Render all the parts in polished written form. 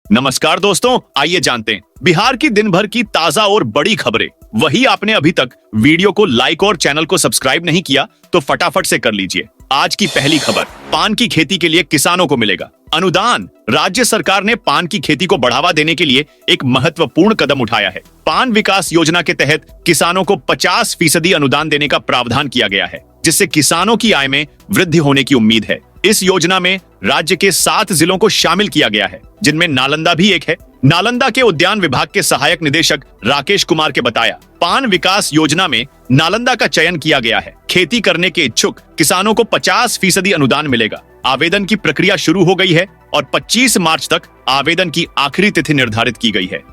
नमस्कार दोस्तों, आइए जानते हैं बिहार की दिन भर की ताजा और बड़ी खबरें। वही आपने अभी तक वीडियो को लाइक और चैनल को सब्सक्राइब नहीं किया तो फटाफट से कर लीजिए। आज की पहली खबर, पान की खेती के लिए किसानों को मिलेगा अनुदान। राज्य सरकार ने पान की खेती को बढ़ावा देने के लिए एक महत्वपूर्ण कदम उठाया है। पान विकास योजना के तहत किसानों को 50% अनुदान देने का प्रावधान किया गया है, जिससे किसानों की आय में वृद्धि होने की उम्मीद है। इस योजना में राज्य के 7 जिलों को शामिल किया गया है, जिनमें नालंदा भी एक है। नालंदा के उद्यान विभाग के सहायक निदेशक राकेश कुमार के बताया, पान विकास योजना में नालंदा का चयन किया गया है। खेती करने के इच्छुक किसानों को 50% अनुदान मिलेगा। आवेदन की प्रक्रिया शुरू हो गई है और 25 मार्च तक आवेदन की आखिरी तिथि निर्धारित की गई है।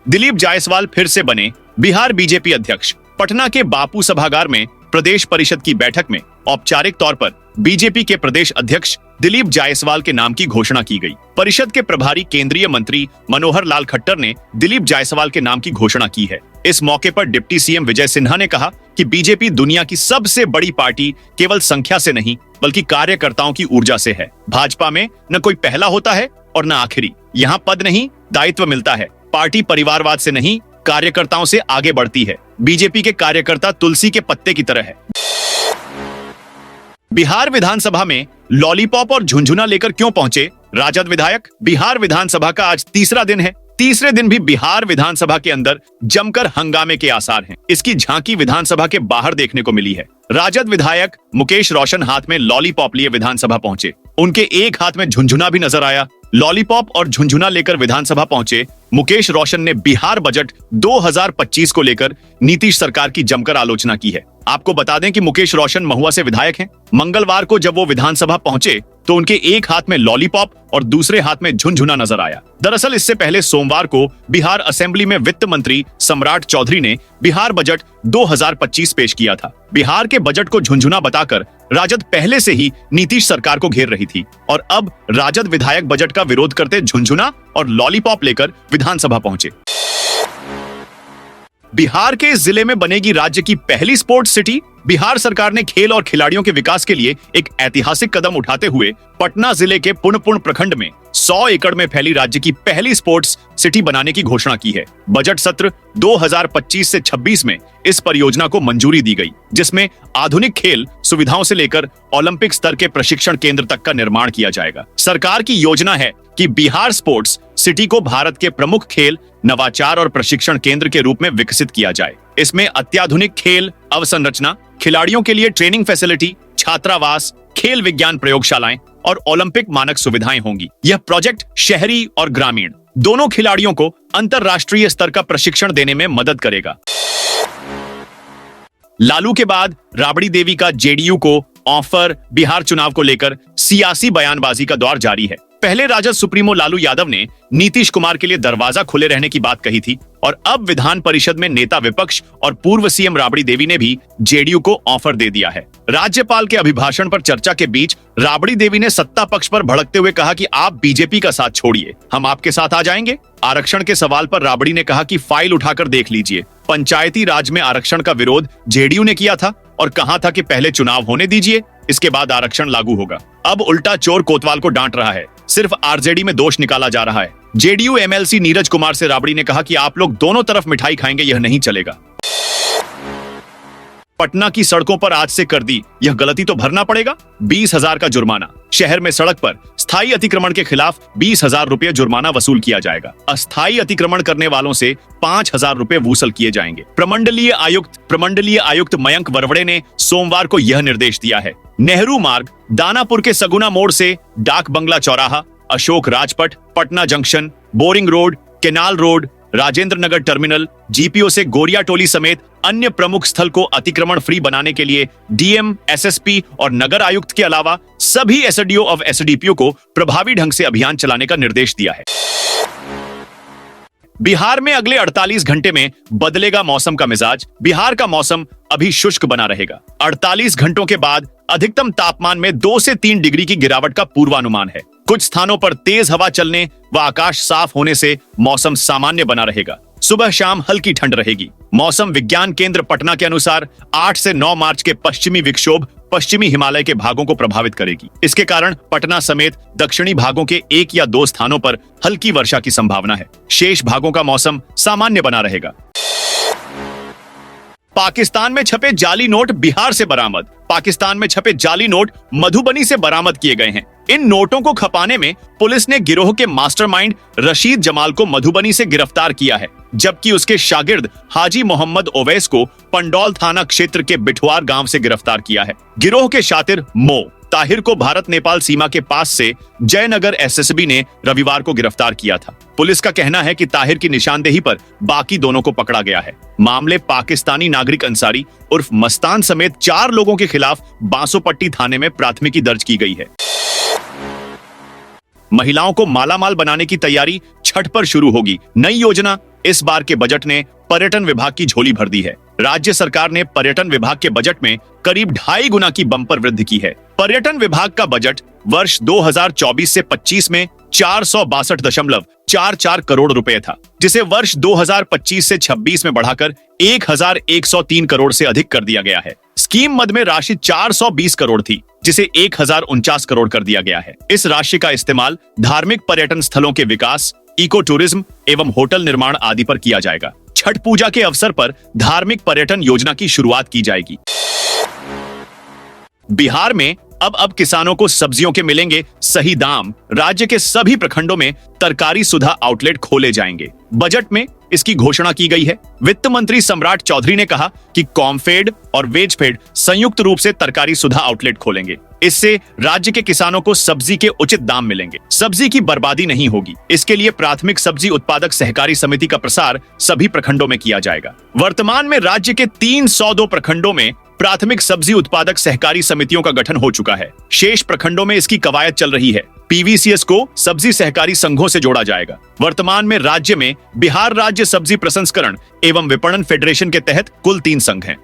दिलीप जायसवाल फिर से बने बिहार बीजेपी अध्यक्ष। पटना के बापू सभागार में प्रदेश परिषद की बैठक में औपचारिक तौर पर बीजेपी के प्रदेश अध्यक्ष दिलीप जायसवाल के नाम की घोषणा की गई। परिषद के प्रभारी केंद्रीय मंत्री मनोहर लाल खट्टर ने दिलीप जायसवाल के नाम की घोषणा की है। इस मौके पर डिप्टी सीएम विजय सिन्हा ने कहा कि बीजेपी दुनिया की सबसे बड़ी पार्टी केवल संख्या से नहीं बल्कि कार्यकर्ताओं की ऊर्जा से है। भाजपा में न कोई पहला होता है और न आखिरी। यहाँ पद नहीं, दायित्व मिलता है। पार्टी परिवारवाद से नहीं, कार्यकर्ताओं से आगे बढ़ती है। बीजेपी के कार्यकर्ता तुलसी के पत्ते की तरह है। बिहार विधानसभा में लॉलीपॉप और झुनझुना लेकर क्यों पहुंचे राजद विधायक? बिहार विधानसभा का आज तीसरा दिन है। तीसरे दिन भी बिहार विधानसभा के अंदर जमकर हंगामे के आसार हैं। इसकी झांकी विधानसभा के बाहर देखने को मिली है। राजद विधायक मुकेश रोशन हाथ में लॉलीपॉप लिए विधानसभा पहुंचे। उनके एक हाथ में झुनझुना भी नजर आया। लॉलीपॉप और झुनझुना लेकर विधानसभा पहुंचे मुकेश रोशन ने बिहार बजट 2025 को लेकर नीतीश सरकार की जमकर आलोचना की है। आपको बता दें कि मुकेश रोशन महुआ से विधायक हैं। मंगलवार को जब वो विधानसभा पहुंचे तो उनके एक हाथ में लॉलीपॉप और दूसरे हाथ में झुनझुना नजर आया। दरअसल इससे पहले सोमवार को बिहार असेंबली में वित्त मंत्री सम्राट चौधरी ने बिहार बजट 2025 पेश किया था। बिहार के बजट को झुनझुना बताकर राजद पहले से ही नीतीश सरकार को घेर रही थी और अब राजद विधायक बजट का विरोध करते झुनझुना और लॉलीपॉप लेकर विधानसभा पहुंचे। बिहार के इस जिले में बनेगी राज्य की पहली स्पोर्ट्स सिटी। बिहार सरकार ने खेल और खिलाड़ियों के विकास के लिए एक ऐतिहासिक कदम उठाते हुए पटना जिले के पुनपुन प्रखंड में 100 एकड़ में फैली राज्य की पहली स्पोर्ट्स सिटी बनाने की घोषणा की है। बजट सत्र 2025 से 26 में इस परियोजना को मंजूरी दी गई, जिसमें आधुनिक खेल सुविधाओं से लेकर ओलंपिक स्तर के प्रशिक्षण केंद्र तक का निर्माण किया जाएगा। सरकार की योजना है कि बिहार स्पोर्ट्स सिटी को भारत के प्रमुख खेल, नवाचार और प्रशिक्षण केंद्र के रूप में विकसित किया जाए। इसमें अत्याधुनिक खेल अवसंरचना, खिलाड़ियों के लिए ट्रेनिंग फैसिलिटी, छात्रावास, खेल विज्ञान प्रयोगशालाएं और ओलंपिक मानक सुविधाएं होंगी। यह प्रोजेक्ट शहरी और ग्रामीण दोनों खिलाड़ियों को अंतरराष्ट्रीय स्तर का प्रशिक्षण देने में मदद करेगा। लालू के बाद राबड़ी देवी का जेडीयू को ऑफर। बिहार चुनाव को लेकर सियासी बयानबाजी का दौर जारी है। पहले राजद सुप्रीमो लालू यादव ने नीतीश कुमार के लिए दरवाजा खुले रहने की बात कही थी और अब विधान परिषद में नेता विपक्ष और पूर्व सीएम राबड़ी देवी ने भी जेडीयू को ऑफर दे दिया है। राज्यपाल के अभिभाषण पर चर्चा के बीच राबड़ी देवी ने सत्ता पक्ष पर भड़कते हुए कहा कि आप बीजेपी का साथ छोड़िए, हम आपके साथ आ जाएंगे। आरक्षण के सवाल पर राबड़ी ने कहा कि फाइल उठाकर देख लीजिए। पंचायती राज में आरक्षण का विरोध जेडीयू ने किया था और कहा था कि पहले चुनाव होने दीजिए, इसके बाद आरक्षण लागू होगा। अब उल्टा चोर कोतवाल को डांट रहा है। सिर्फ आरजेडी में दोष निकाला जा रहा है। जेडीयू एमएलसी नीरज कुमार से राबड़ी ने कहा कि आप लोग दोनों तरफ मिठाई खाएंगे, यह नहीं चलेगा। पटना की सड़कों पर आज से कर दी यह गलती तो भरना पड़ेगा 20,000 का जुर्माना। शहर में सड़क पर स्थायी अतिक्रमण के खिलाफ 20,000 रुपए जुर्माना वसूल किया जाएगा। अस्थायी अतिक्रमण करने वालों से 5,000 रुपए वसूल किए जाएंगे। प्रमंडलीय आयुक्त मयंक वरवड़े ने सोमवार को यह निर्देश दिया है। नेहरू मार्ग, दानापुर के सगुना मोड़ से Dak Bungalow Chauraha, Ashok Rajpath, Patna Junction, Boring Road, Canal Road, Rajendra Nagar Terminal, GPO से गोरिया टोली समेत अन्य प्रमुख स्थल को अतिक्रमण फ्री बनाने के लिए डीएम, एसएसपी और नगर आयुक्त के अलावा सभी एसडीओ और एसडीपीओ को प्रभावी ढंग से अभियान चलाने का निर्देश दिया है। बिहार में अगले 48 घंटे में बदलेगा मौसम का मिजाज। बिहार का मौसम अभी शुष्क बना रहेगा। 48 घंटों के बाद अधिकतम तापमान में 2 से 3 डिग्री की गिरावट का पूर्वानुमान है। कुछ स्थानों पर तेज हवा चलने व आकाश साफ होने से मौसम सामान्य बना रहेगा। सुबह शाम हल्की ठंड रहेगी। मौसम विज्ञान केंद्र पटना के अनुसार 8 से 9 मार्च के पश्चिमी विक्षोभ पश्चिमी हिमालय के भागों को प्रभावित करेगी। इसके कारण पटना समेत दक्षिणी भागों के 1 या 2 स्थानों पर हल्की वर्षा की संभावना है। शेष भागों का मौसम सामान्य बना रहेगा। पाकिस्तान में छपे जाली नोट बिहार से बरामद। पाकिस्तान में छपे जाली नोट मधुबनी से बरामद किए गए हैं। इन नोटों को खपाने में पुलिस ने गिरोह के मास्टरमाइंड रशीद जमाल को मधुबनी से गिरफ्तार किया है, जबकि उसके शागिर्द हाजी मोहम्मद ओवैस को पंडौल थाना क्षेत्र के बिठवार गांव से गिरफ्तार किया है। गिरोह के शातिर मो ताहिर को भारत नेपाल सीमा के पास से जयनगर एसएसबी ने रविवार को गिरफ्तार किया था। पुलिस का कहना है कि ताहिर की निशानदेही पर बाकी दोनों को पकड़ा गया है। मामले पाकिस्तानी नागरिक अंसारी उर्फ मस्तान समेत 4 लोगों के खिलाफ बांसोपट्टी थाने में प्राथमिकी दर्ज की गई है। महिलाओं को मालामाल बनाने की तैयारी छठ पर शुरू होगी। नई योजना। इस बार के बजट ने पर्यटन विभाग की झोली भर दी है। राज्य सरकार ने पर्यटन विभाग के बजट में करीब 2.5 गुना की बम्पर वृद्धि की है। पर्यटन विभाग का बजट वर्ष 2024 से 25 में 462.44 करोड़ रुपए था, जिसे वर्ष 2025 से 26 में बढ़ाकर 1103 करोड़ से अधिक कर दिया गया है। स्कीम मद में राशि 420 करोड़ थी, जिसे 1049 करोड़ कर दिया गया है। इस राशि का इस्तेमाल धार्मिक पर्यटन स्थलों के विकास, इको टूरिज्म एवं होटल निर्माण आदि पर किया जाएगा। छठ पूजा के अवसर पर धार्मिक पर्यटन योजना की शुरुआत की जाएगी। बिहार में अब किसानों को सब्जियों के मिलेंगे सही दाम। राज्य के सभी प्रखंडों में तरकारी सुधा आउटलेट खोले जाएंगे। बजट में इसकी घोषणा की गई है। वित्त मंत्री सम्राट चौधरी ने कहा कि कॉमफेड और वेजफेड संयुक्त रूप से तरकारी सुधा आउटलेट खोलेंगे। इससे राज्य के किसानों को सब्जी के उचित दाम मिलेंगे, सब्जी की बर्बादी नहीं होगी। इसके लिए प्राथमिक सब्जी उत्पादक सहकारी समिति का प्रसार सभी प्रखंडों में किया जाएगा। वर्तमान में राज्य के 302 प्रखंडों में प्राथमिक सब्जी उत्पादक सहकारी समितियों का गठन हो चुका है। शेष प्रखंडों में इसकी कवायद चल रही है। पीवीसीएस को सब्जी सहकारी संघों से जोड़ा जाएगा। वर्तमान में राज्य में बिहार राज्य सब्जी प्रसंस्करण एवं विपणन फेडरेशन के तहत कुल 3 संघ हैं।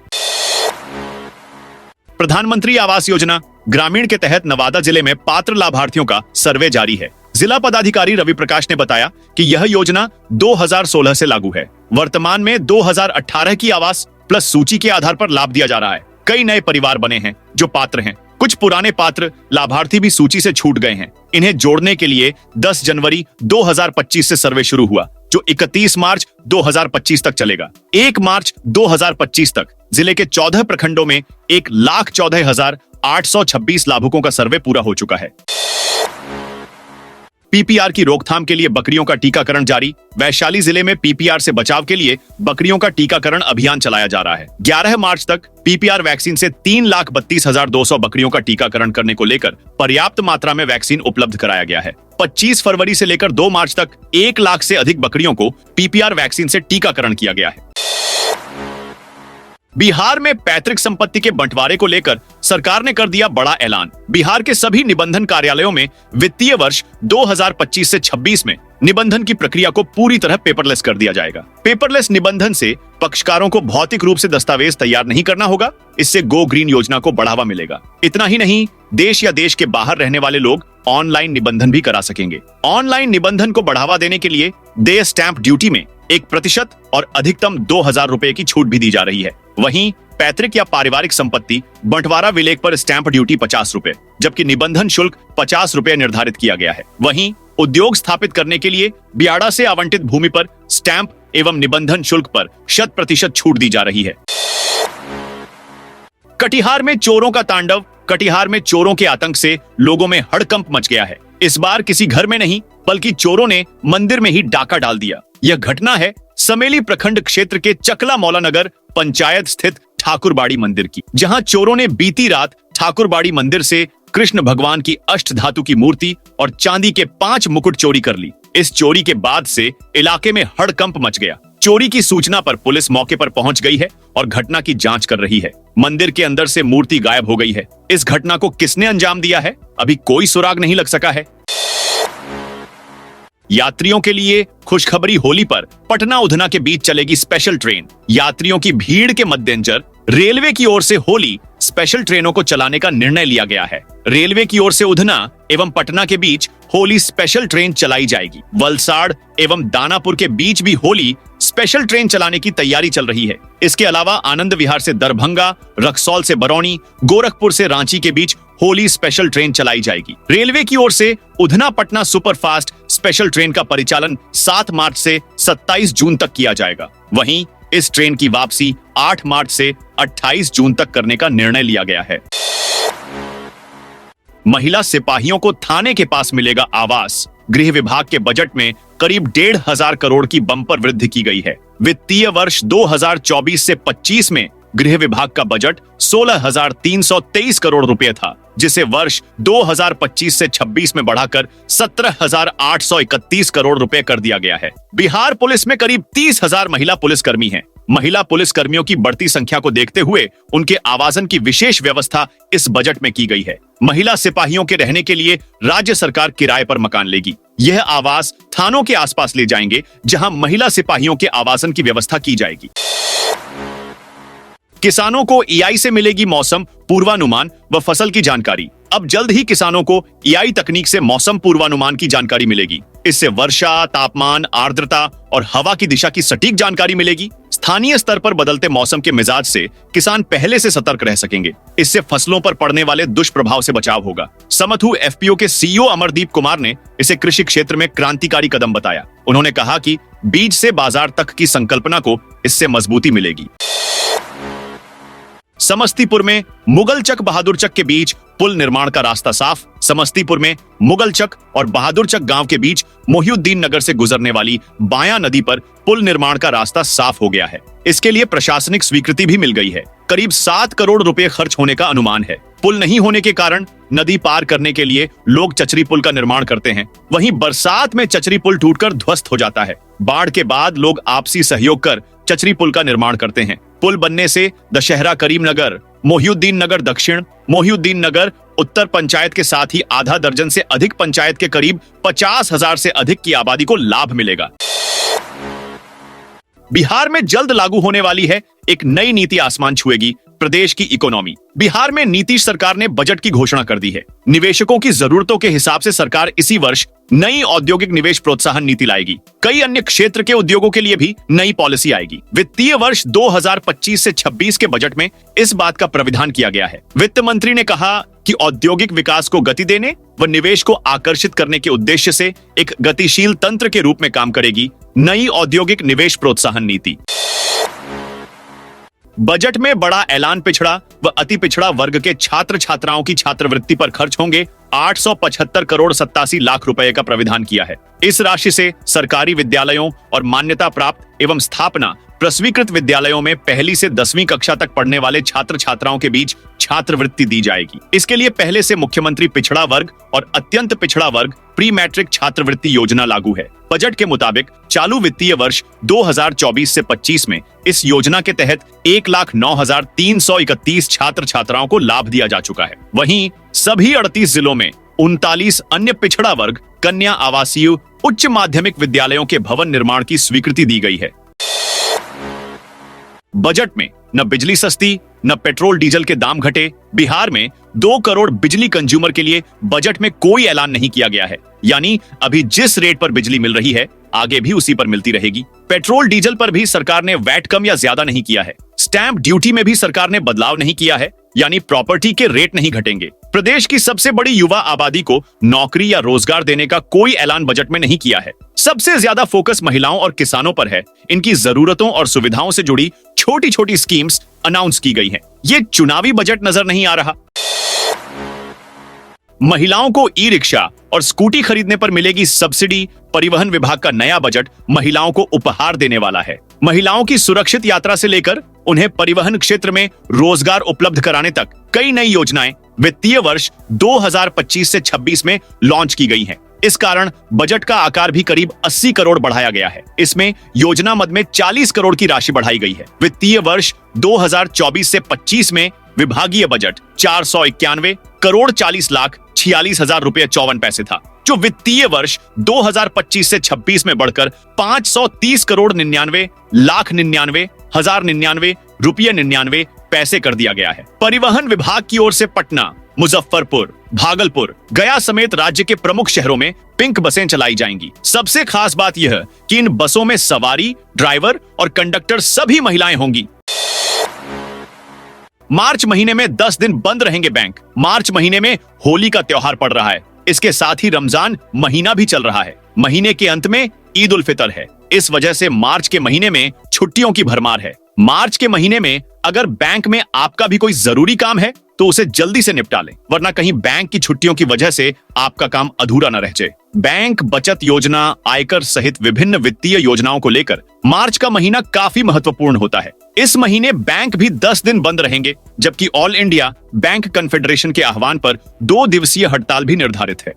प्रधानमंत्री आवास योजना ग्रामीण के तहत नवादा जिले में पात्र लाभार्थियों का सर्वे जारी है। जिला पदाधिकारी रवि प्रकाश ने बताया कि यह योजना 2016 से लागू है। वर्तमान में 2018 की आवास प्लस सूची के आधार पर लाभ दिया जा रहा है। कई नए परिवार बने हैं जो पात्र हैं। कुछ पुराने पात्र लाभार्थी भी सूची से छूट गए हैं। इन्हें जोड़ने के लिए 10 जनवरी 2025 से सर्वे शुरू हुआ, जो 31 मार्च 2025 तक चलेगा। 1 मार्च 2025 तक जिले के 14 प्रखंडों में 1,14,826 लाभुकों का सर्वे पूरा हो चुका है। पीपीआर की रोकथाम के लिए बकरियों का टीकाकरण जारी। वैशाली जिले में पीपीआर से बचाव के लिए बकरियों का टीकाकरण अभियान चलाया जा रहा है। 11 मार्च तक पीपीआर वैक्सीन से 3,32,200 बकरियों का टीकाकरण करने को लेकर पर्याप्त मात्रा में वैक्सीन उपलब्ध कराया गया है। 25 फरवरी से लेकर 2 मार्च तक 1 लाख से अधिक बकरियों को पीपीआर वैक्सीन से टीकाकरण किया गया है। बिहार में पैतृक संपत्ति के बंटवारे को लेकर सरकार ने कर दिया बड़ा ऐलान। बिहार के सभी निबंधन कार्यालयों में वित्तीय वर्ष 2025 से 26 में निबंधन की प्रक्रिया को पूरी तरह पेपरलेस कर दिया जाएगा। पेपरलेस निबंधन से पक्षकारों को भौतिक रूप से दस्तावेज तैयार नहीं करना होगा। इससे गो ग्रीन योजना को बढ़ावा मिलेगा। इतना ही नहीं, देश या देश के बाहर रहने वाले लोग ऑनलाइन निबंधन भी करा सकेंगे। ऑनलाइन निबंधन को बढ़ावा देने के लिए देय स्टैंप ड्यूटी में 1% और अधिकतम 2,000 रुपए की छूट भी दी जा रही है। वहीं पैतृक या पारिवारिक संपत्ति बंटवारा विलेख पर स्टैंप ड्यूटी 50 रुपए, जबकि निबंधन शुल्क 50 रुपए निर्धारित किया गया है। वहीं उद्योग स्थापित करने के लिए बियाड़ा से आवंटित भूमि पर स्टैंप एवं निबंधन शुल्क पर 100% छूट दी जा रही है। कटिहार में चोरों का तांडव। कटिहार में चोरों के आतंक से लोगों में हड़कंप मच गया है। इस बार किसी घर में नहीं, बल्कि चोरों ने मंदिर में ही डाका डाल दिया। यह घटना है समेली प्रखंड क्षेत्र के चकला मौलानगर पंचायत स्थित ठाकुरबाड़ी मंदिर की, जहां चोरों ने बीती रात ठाकुरबाड़ी मंदिर से कृष्ण भगवान की अष्ट धातु की मूर्ति और चांदी के 5 मुकुट चोरी कर ली। इस चोरी के बाद से इलाके में हड़कंप मच गया। चोरी की सूचना पर पुलिस मौके पर पहुंच गई है और घटना की जांच कर रही है। मंदिर के अंदर से मूर्ति गायब हो गई है। इस घटना को किसने अंजाम दिया है, अभी कोई सुराग नहीं लग सका है। यात्रियों के लिए खुशखबरी। होली पर पटना उधना के बीच चलेगी स्पेशल ट्रेन। यात्रियों की भीड़ के मद्देनजर रेलवे की ओर से होली स्पेशल ट्रेनों को चलाने का निर्णय लिया गया है। रेलवे की ओर से उधना एवं पटना के बीच होली स्पेशल ट्रेन चलाई जाएगी। वलसाड़ एवं दानापुर के बीच भी होली स्पेशल ट्रेन चलाने की तैयारी चल रही है। इसके अलावा आनंद विहार से दरभंगा, रक्सौल से बरौनी, गोरखपुर से रांची के बीच होली स्पेशल ट्रेन चलाई जाएगी। रेलवे की ओर से Udhna Patna superfast special train का परिचालन 7 मार्च से 27 जून तक किया जाएगा। वहीं इस ट्रेन की वापसी 8 मार्च से 28 जून तक करने का निर्णय लिया गया है। महिला सिपाहियों को थाने के पास मिलेगा आवास। गृह विभाग के बजट में करीब 1,500 करोड़ की बम्पर वृद्धि की गई है। वित्तीय वर्ष 2024 से 25 में गृह विभाग का बजट 16,323 करोड़ रुपए था, जिसे वर्ष 2025 से 26 में बढ़ाकर 17,831 करोड़ रुपए कर दिया गया है। बिहार पुलिस में करीब 30,000 महिला पुलिसकर्मी हैं। महिला पुलिसकर्मियों की बढ़ती संख्या को देखते हुए उनके आवासन की विशेष व्यवस्था इस बजट में की गई है। महिला सिपाहियों के रहने के लिए राज्य सरकार किराए पर मकान लेगी। यह आवास थानों के आसपास ले जाएंगे, जहां महिला सिपाहियों के आवासन की व्यवस्था की जाएगी। किसानों को EI से मिलेगी मौसम पूर्वानुमान व फसल की जानकारी। अब जल्द ही किसानों को EI तकनीक से मौसम पूर्वानुमान की जानकारी मिलेगी। इससे वर्षा, तापमान, आर्द्रता और हवा की दिशा की सटीक जानकारी मिलेगी। स्थानीय स्तर पर बदलते मौसम के मिजाज से किसान पहले से सतर्क रह सकेंगे। इससे फसलों पर पड़ने वाले दुष्प्रभाव से बचाव होगा। समथू FPO के CEO अमरदीप कुमार ने इसे कृषि क्षेत्र में क्रांतिकारी कदम बताया। उन्होंने कहा कि बीज से बाजार तक की संकल्पना को इससे मजबूती मिलेगी। समस्तीपुर में मुगलचक बहादुरचक के बीच पुल निर्माण का रास्ता साफ। समस्तीपुर में मुगलचक और बहादुरचक गांव के बीच मोहिउद्दीन नगर से गुजरने वाली बायां नदी पर पुल निर्माण का रास्ता साफ हो गया है। इसके लिए प्रशासनिक स्वीकृति भी मिल गई है। करीब 7 करोड़ रुपए खर्च होने का अनुमान है। पुल नहीं होने के कारण नदी पार करने के लिए लोग चचरी पुल का निर्माण करते हैं। वहीं बरसात में चचरी पुल टूटकर ध्वस्त हो जाता है। बाढ़ के बाद लोग आपसी सहयोग कर चचरी पुल का निर्माण करते हैं। पुल बनने से दशहरा करीमनगर, मोहिउद्दीन नगर दक्षिण, मोहिउद्दीन नगर उत्तर पंचायत के साथ ही आधा दर्जन से अधिक पंचायत के करीब 50,000 से अधिक की आबादी को लाभ मिलेगा। बिहार में जल्द लागू होने वाली है एक नई नीति आसमान छुएगी प्रदेश की इकोनॉमी। बिहार में नीतीश सरकार ने बजट की घोषणा कर दी है। निवेशकों की जरूरतों के हिसाब से सरकार इसी वर्ष नई औद्योगिक निवेश प्रोत्साहन नीति लाएगी। कई अन्य क्षेत्र के उद्योगों के लिए भी नई पॉलिसी आएगी। वित्तीय वर्ष 2025 से 26 के बजट में इस बात का प्राविधान किया गया है। वित्त मंत्री ने कहा कि औद्योगिक विकास को गति देने व निवेश को आकर्षित करने के उद्देश्य से एक गतिशील तंत्र के रूप में काम करेगी नई औद्योगिक निवेश प्रोत्साहन नीति। बजट में बड़ा ऐलान। पिछड़ा व अति पिछड़ा वर्ग के छात्र छात्राओं की छात्रवृत्ति पर खर्च होंगे 875 करोड़ 87 लाख रुपए का प्राविधान किया है। इस राशि से सरकारी विद्यालयों और मान्यता प्राप्त एवं स्थापना प्रस्वीकृत विद्यालयों में पहली से 10वीं कक्षा तक पढ़ने वाले छात्र छात्राओं के बीच छात्रवृत्ति दी जाएगी। इसके लिए पहले से मुख्यमंत्री पिछड़ा वर्ग और अत्यंत पिछड़ा वर्ग प्री मैट्रिक छात्रवृत्ति योजना लागू है। बजट के मुताबिक चालू वित्तीय वर्ष 2024 से 25 में इस योजना के तहत 1,09,331 छात्र छात्राओं को लाभ दिया जा चुका है। वहीं सभी 38 जिलों में 39 अन्य पिछड़ा वर्ग कन्या आवासीय उच्च माध्यमिक विद्यालयों के भवन निर्माण की स्वीकृति दी गई है। बजट में न बिजली सस्ती न पेट्रोल डीजल के दाम घटे। बिहार में 2 करोड़ बिजली कंज्यूमर के लिए बजट में कोई ऐलान नहीं किया गया है, यानी अभी जिस रेट पर बिजली मिल रही है आगे भी उसी पर मिलती रहेगी। पेट्रोल डीजल पर भी सरकार ने वैट कम या ज्यादा नहीं किया है। स्टैंप ड्यूटी में भी सरकार ने बदलाव नहीं किया है, यानी प्रॉपर्टी के रेट नहीं घटेंगे। प्रदेश की सबसे बड़ी युवा आबादी को नौकरी या रोजगार देने का कोई ऐलान बजट में नहीं किया है। सबसे ज्यादा फोकस महिलाओं और किसानों पर है। इनकी जरूरतों और सुविधाओं से जुड़ी छोटी छोटी स्कीम्स अनाउंस की गई हैं। ये चुनावी बजट नजर नहीं आ रहा। महिलाओं को ई रिक्शा और स्कूटी खरीदने पर मिलेगी सब्सिडी। परिवहन विभाग का नया बजट महिलाओं को उपहार देने वाला है। महिलाओं की सुरक्षित यात्रा से लेकर उन्हें परिवहन क्षेत्र में रोजगार उपलब्ध कराने तक कई नई योजनाएं वित्तीय वर्ष 2025 से 26 में लॉन्च की गई हैं। इस कारण बजट का आकार भी करीब 80 करोड़ बढ़ाया गया है। इसमें योजना मद में 40 करोड़ की राशि बढ़ाई गई है। वित्तीय वर्ष 2024 से 25 में विभागीय बजट 491 करोड़ 40 लाख 46 हजार रुपये 54 पैसे था, जो वित्तीय वर्ष 2025 से 26 में बढ़कर 530 करोड़ 99 लाख 99 हजार 99 रुपये 99 पैसे कर दिया गया है। परिवहन विभाग की ओर से पटना, मुजफ्फरपुर, भागलपुर, गया समेत राज्य के प्रमुख शहरों में पिंक बसें चलाई जाएंगी। सबसे खास बात यह कि इन बसों में सवारी, ड्राइवर और कंडक्टर सभी महिलाएं होंगी। मार्च महीने में 10 दिन बंद रहेंगे बैंक। मार्च महीने में होली का त्योहार पड़ रहा है। इसके साथ ही रमजान महीना भी चल रहा है। महीने के अंत में ईद उल फितर है। इस वजह से मार्च के महीने में छुट्टियों की भरमार है। मार्च के महीने में अगर बैंक में आपका भी कोई जरूरी काम है तो उसे जल्दी से निपटा लें, वरना कहीं बैंक की छुट्टियों की वजह से आपका काम अधूरा न रह जाए। बैंक, बचत योजना, आयकर सहित विभिन्न वित्तीय योजनाओं को लेकर मार्च का महीना काफी महत्वपूर्ण होता है। इस महीने बैंक भी 10 दिन बंद रहेंगे, जबकि ऑल इंडिया बैंक कन्फेडरेशन के आह्वान पर 2 दिवसीय हड़ताल भी निर्धारित है।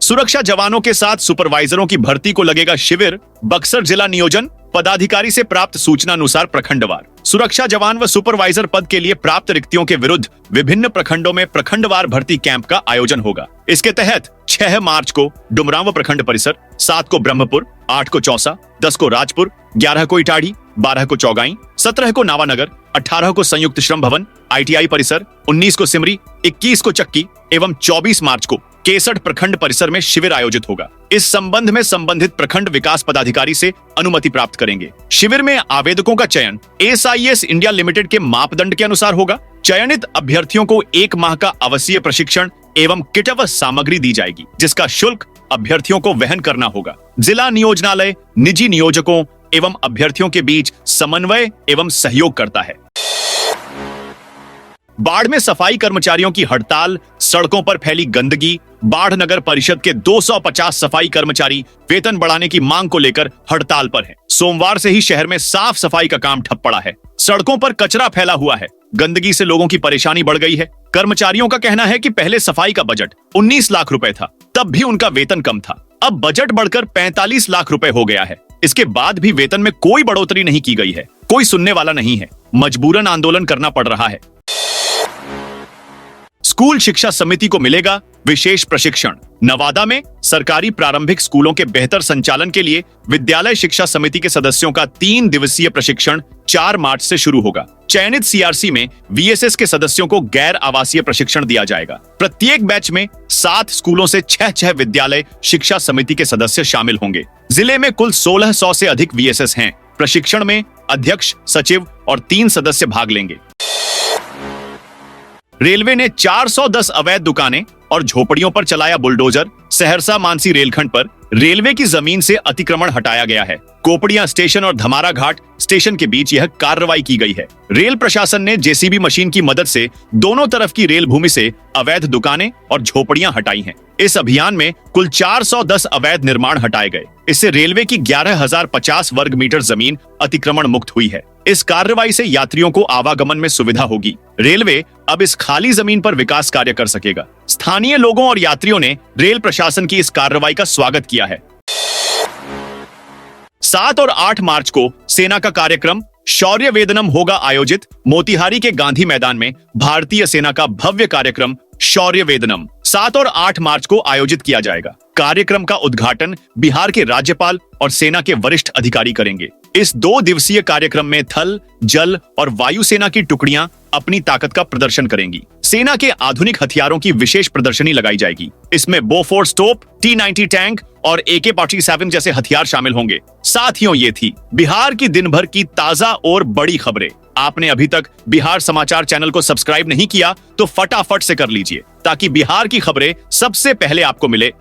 सुरक्षा जवानों के साथ सुपरवाइजरों की भर्ती को लगेगा शिविर। बक्सर जिला नियोजन पदाधिकारी से प्राप्त सूचना अनुसार प्रखंडवार सुरक्षा जवान व सुपरवाइजर पद के लिए प्राप्त रिक्तियों के विरुद्ध विभिन्न प्रखंडों में प्रखंडवार भर्ती कैंप का आयोजन होगा। इसके तहत 6 मार्च को डुमरांव प्रखंड परिसर, 7 को ब्रह्मपुर, 8 को चौसा, 10 को राजपुर, 11 को इटाढ़ी, 12 को चौगाई, 17 को नावानगर, 18 को संयुक्त श्रम भवन ITI परिसर, 19 को सिमरी, 21 को चक्की एवं 24 मार्च को केसठ प्रखंड परिसर में शिविर आयोजित होगा। इस संबंध में संबंधित प्रखंड विकास पदाधिकारी से अनुमति प्राप्त करेंगे। शिविर में आवेदकों का चयन SIS इंडिया लिमिटेड के मापदंड के अनुसार होगा। चयनित अभ्यर्थियों को 1 माह का आवासीय प्रशिक्षण एवं किट व सामग्री दी जाएगी, जिसका शुल्क अभ्यर्थियों को वहन करना होगा। जिला नियोजनालय निजी नियोजकों एवं अभ्यर्थियों के बीच समन्वय एवं सहयोग करता है। बाढ़ में सफाई कर्मचारियों की हड़ताल, सड़कों पर फैली गंदगी। बाढ़ नगर परिषद के 250 सफाई कर्मचारी वेतन बढ़ाने की मांग को लेकर हड़ताल पर हैं। सोमवार से ही शहर में साफ सफाई का काम ठप पड़ा है। सड़कों पर कचरा फैला हुआ है। गंदगी से लोगों की परेशानी बढ़ गई है। कर्मचारियों का कहना है कि पहले सफाई का बजट 19 लाख रुपए था, तब भी उनका वेतन कम था। अब बजट बढ़कर 45 लाख रुपए हो गया है। इसके बाद भी वेतन में कोई बढ़ोतरी नहीं की गई है। कोई सुनने वाला नहीं है। मजबूरन आंदोलन करना पड़ रहा है। स्कूल शिक्षा समिति को मिलेगा विशेष प्रशिक्षण। नवादा में सरकारी प्रारंभिक स्कूलों के बेहतर संचालन के लिए विद्यालय शिक्षा समिति के सदस्यों का 3 दिवसीय प्रशिक्षण 4 मार्च से शुरू होगा। चयनित CRC में VSS के सदस्यों को गैर आवासीय प्रशिक्षण दिया जाएगा। प्रत्येक बैच में 7 स्कूलों से 6 विद्यालय शिक्षा समिति के सदस्य शामिल होंगे। जिले में कुल 1600 से अधिक VSS हैं। प्रशिक्षण में अध्यक्ष, सचिव और 3 सदस्य भाग लेंगे। रेलवे ने 410 अवैध दुकानें और झोपड़ियों पर चलाया बुलडोजर। सहरसा मानसी रेलखंड पर रेलवे की जमीन से अतिक्रमण हटाया गया है। कोपड़िया स्टेशन और धमारा घाट स्टेशन के बीच यह कार्रवाई की गई है। रेल प्रशासन ने JCB मशीन की मदद से दोनों तरफ की रेल भूमि से अवैध दुकानें और झोपड़ियां हटाई हैं। इस अभियान में कुल 410 अवैध निर्माण हटाए गए। इससे रेलवे की 11,050 वर्ग मीटर जमीन अतिक्रमण मुक्त हुई है। इस कार्रवाई से यात्रियों को आवागमन में सुविधा होगी। रेलवे अब इस खाली जमीन पर विकास कार्य कर सकेगा। स्थानीय लोगों और यात्रियों ने रेल प्रशासन की इस कार्रवाई का स्वागत किया है। 7 और 8 मार्च को सेना का कार्यक्रम शौर्य वेदनम होगा आयोजित। मोतिहारी के गांधी मैदान में भारतीय सेना का भव्य कार्यक्रम शौर्य वेदनम 7 और 8 मार्च को आयोजित किया जाएगा। कार्यक्रम का उद्घाटन बिहार के राज्यपाल और सेना के वरिष्ठ अधिकारी करेंगे। इस 2 दिवसीय कार्यक्रम में थल, जल और वायु सेना की टुकड़ियां अपनी ताकत का प्रदर्शन करेंगी। सेना के आधुनिक हथियारों की विशेष प्रदर्शनी लगाई जाएगी। इसमें बोफोर्स तोप, T-90 टैंक और AK-47 जैसे हथियार शामिल होंगे। साथियों, ये थी बिहार की दिन भर की ताजा और बड़ी खबरें। आपने अभी तक बिहार समाचार चैनल को सब्सक्राइब नहीं किया तो फटाफट से कर लीजिए, ताकि बिहार की खबरें सबसे पहले आपको मिले।